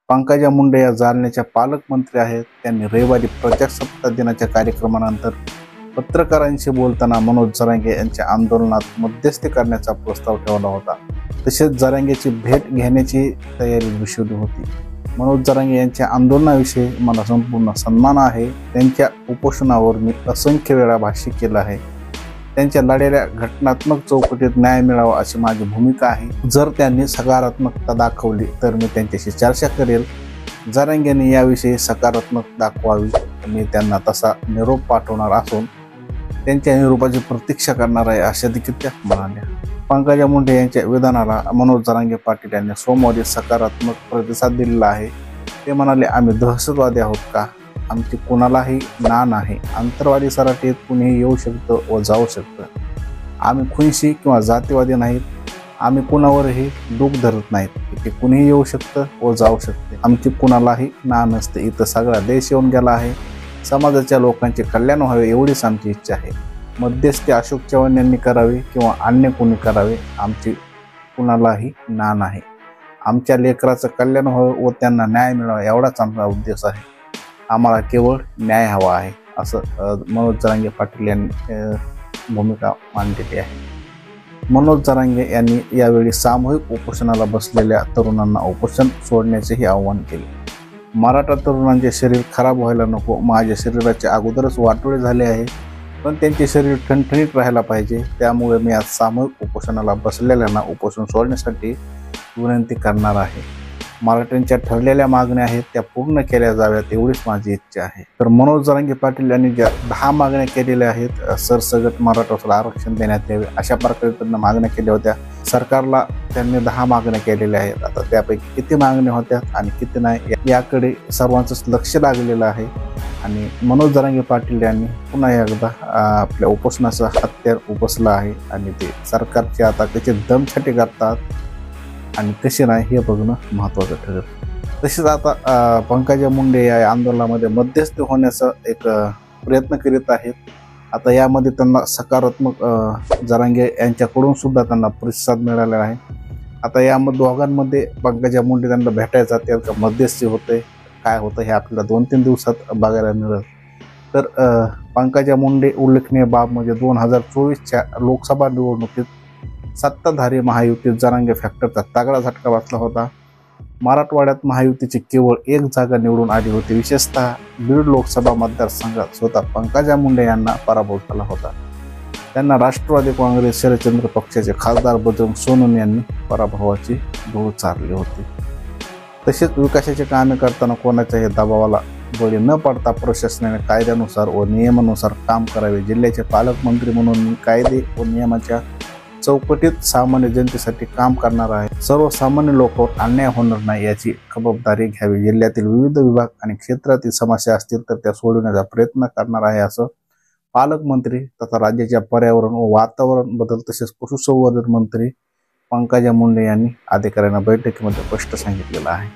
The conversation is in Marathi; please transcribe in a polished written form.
पंकजा मुंडे या जालन्याच्या पालकमंत्री आहेत। त्यांनी रविवारी प्रजासत्ताक दिनाच्या कार्यक्रमानंतर पत्रकारांशी बोलताना मनोज जरांगे यांच्या आंदोलनात मध्यस्थी करण्याचा प्रस्ताव ठेवला होता। तसेच जरांगेची भेट घेण्याची तयारी दर्शवली होती। मनोज जरांगे यांच्या आंदोलनाविषयी मला संपूर्ण सन्मान आहे। त्यांच्या उपोषणावर मी असंख्य वेळा भाष्य केलं आहे। त्यांच्या लढ्याला घटनात्मक चौकटीत न्याय मिळावा अशी माझी भूमिका आहे। जर त्यांनी सकारात्मकता दाखवली तर मी त्यांच्याशी चर्चा करेल। जरांगेंनी याविषयी सकारात्मक दाखवावी मी त्यांना तसा निरोप पाठवणार असून त्यांच्या निरोपाची प्रतीक्षा करणार आहे अशा देखील त्या म्हणाल्या। पंकजा मुंडे यांच्या विधानाला मनोज जरांगे पाटील यांनी सोमवारी सकारात्मक प्रतिसाद दिलेला आहे। ते म्हणाले, आम्ही दहशतवादी आहोत का? आमची कुणालाही ना नाही। अंतरवादी सराटीत कुणीही येऊ शकतं व जाऊ शकतं। आम्ही खुनशी किंवा जातीवादी नाहीत। आम्ही कुणावरही डूक धरत नाहीत। इथे कुणीही येऊ शकतं व जाऊ शकते। आमची कुणालाही ना नसते। इथं सगळा देश येऊन गेला आहे। समाजाच्या लोकांचे कल्याण व्हावे एवढीच आमची इच्छा आहे। मध्यस्थी अशोक चव्हाण यांनी करावे किंवा अन्य कोणी करावे, आमची कुणालाही ना नाही। आमच्या लेकराचं कल्याण व्हावं व त्यांना न्याय मिळावा एवढाच आमचा उद्देश आहे। आम्हाला केवळ न्याय हवा आहे असं मनोज जरांगे पाटील यांनी भूमिका मांडलेली आहे। मनोज जरांगे यांनी यावेळी सामूहिक उपोषणाला बसलेल्या तरुणांना उपोषण सोडण्याचेही आवाहन केले। मराठा तरुणांचे शरीर खराब व्हायला नको। माझ्या शरीराचे अगोदरच वाटोळे झाले आहे, पण त्यांचे शरीर ठणठणीत राहायला पाहिजे। त्यामुळे मी आज सामूहिक उपोषणाला बसलेल्यांना उपोषण सोडण्यासाठी विनंती करणार आहे। मराठ्यांच्या ठरलेल्या मागण्या आहेत त्या पूर्ण केल्या जाव्यात एवढीच माझी इच्छा आहे। तर मनोज जरांगे पाटील यांनी ज्या 10 मागण्या केलेल्या आहेत, सरसगट मराठ्याला आरक्षण देण्यात यावे अशा प्रकारे त्यांना मागण्या केल्या होत्या। सरकारला त्यांनी 10 मागण्या केलेल्या आहेत। आता त्यापैकी किती मागण्या होत्या आणि किती नाही याकडे सर्वांचंच लक्ष लागलेलं आहे। आणि मनोज जरांगे पाटील यांनी पुन्हा एकदा आपल्या उपोषणाचं हत्यार उपसलं आहे आणि ते सरकारचे आता कसे दमछाटी करतात आणि कसे नाही हे बघणं महत्त्वाचं ठरेल। तसेच आता पंकजा मुंडे या आंदोलनामध्ये मध्यस्थी होण्याचा एक प्रयत्न करीत आहेत। आता यामध्ये त्यांना सकारात्मक जरांगे यांच्याकडून सुद्धा त्यांना प्रतिसाद मिळालेला आहे। आता यामध्ये दोघांमध्ये पंकजा मुंडे त्यांना भेटायला जातील का मध्यस्थी होते काय होतं हे आपल्याला 2-3 दिवसात बघायला मिळेल। तर पंकजा मुंडे उल्लेखनीय बाब म्हणजे 2024च्या लोकसभा निवडणुकीत सत्ताधारी महायुतीत जरांगे फॅक्टरचा तगडा झटका बसला होता। मराठवाड्यात महायुतीची केवळ 1 जागा निवडून आली होती। विशेषतः बीड लोकसभा मतदारसंघात स्वतः पंकजा मुंडे यांना पराभव झाला होता। त्यांना राष्ट्रवादी काँग्रेस शरदचंद्र पक्षाचे खासदार बजरंग सोनवणे यांनी पराभवाची धूळ चारली होती। तसेच विकासाचे कामे करताना कोणाच्याही दबावाला बळी न पडता प्रशासनाने कायद्यानुसार व नियमानुसार काम करावे। जिल्ह्याचे पालकमंत्री म्हणून मी कायदे व नियमाच्या चौकटीत सामान्य जनतेसाठी काम करणार आहे। सर्वसामान्य लोकांवर अन्याय होणार नाही याची खबरदारी घ्यावी। जिल्ह्यातील विविध विभाग आणि क्षेत्रातील समस्या असतील तर त्या सोडवण्याचा प्रयत्न करणार आहे असं पालकमंत्री तथा राज्याच्या पर्यावरण व वातावरण बदल तसेच पशुसंवर्धन मंत्री पंकजा मुंडे यांनी अधिकाऱ्यांना बैठकीमध्ये स्पष्ट सांगितलेलं आहे।